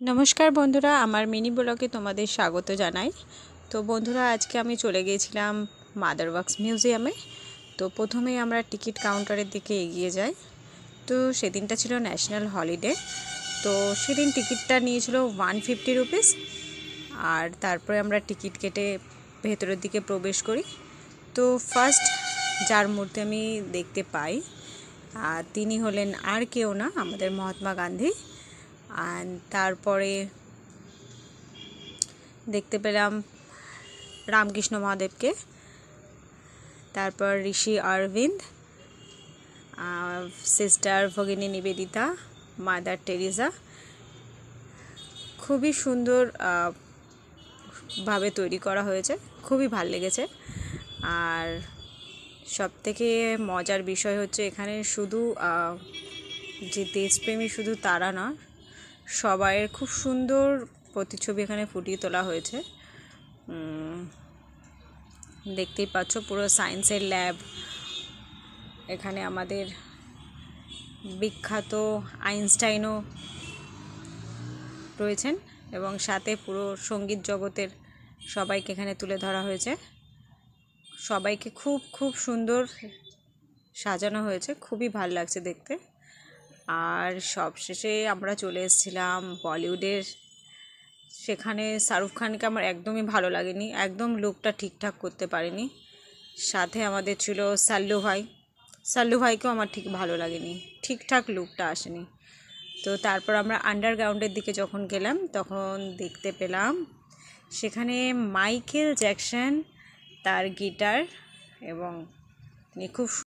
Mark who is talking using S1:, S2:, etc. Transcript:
S1: নমস্কার বন্ধুরা, আমার মিনি ব্লগে তোমাদের স্বাগত জানাই। তো বন্ধুরা, আজকে আমি চলে গিয়েছিলাম মাদার ওয়াক্স মিউজিয়ামে। তো প্রথমেই আমরা টিকিট কাউন্টারের দিকে এগিয়ে যাই। তো সেদিনটা ছিল ন্যাশনাল হলিডে। তো সেদিন টিকিটটা নিয়েছিল 150 রুপিস। আর তারপরে আমরা টিকিট কেটে ভেতরের দিকে প্রবেশ করি। তো ফার্স্ট যার মূর্তি আমি দেখতে পাই তিনি হলেন আর কেউ না, আমাদের মহাত্মা গান্ধী। আর তারপরে দেখতে পেলাম রামকৃষ্ণ মহাদেবকে, তারপর ঋষি অরবিন্দ, সিস্টার ভগিনী নিবেদিতা, মাদার টেরিজা। খুবই সুন্দর ভাবে তৈরি করা হয়েছে, খুবই ভাল লেগেছে। আর সবথেকে মজার বিষয় হচ্ছে এখানে শুধু যে দেশপ্রেমী শুধু তারা না, সবাইয়ের খুব সুন্দর প্রতিচ্ছবি এখানে ফুটিয়ে তোলা হয়েছে। দেখতেই পাচ্ছ পুরো সায়েন্সের ল্যাব। এখানে আমাদের বিখ্যাত আইনস্টাইনও রয়েছেন এবং সাথে পুরো সঙ্গীত জগতের সবাইকে এখানে তুলে ধরা হয়েছে। সবাইকে খুব খুব সুন্দর সাজানো হয়েছে, খুবই ভালো লাগছে দেখতে। আর সবশেষে আমরা চলে এসেছিলাম বলিউডের। সেখানে শাহরুখ খানকে আমার একদমই ভালো লাগেনি, একদম লুকটা ঠিকঠাক করতে পারেনি। সাথে আমাদের ছিল সাল্লু ভাইকেও আমার ঠিক ভালো লাগেনি, ঠিকঠাক লুকটা আসেনি। তো তারপর আমরা আন্ডারগ্রাউন্ডের দিকে যখন গেলাম তখন দেখতে পেলাম সেখানে মাইকেল জ্যাকসন, তার গিটার, এবং তিনি খুব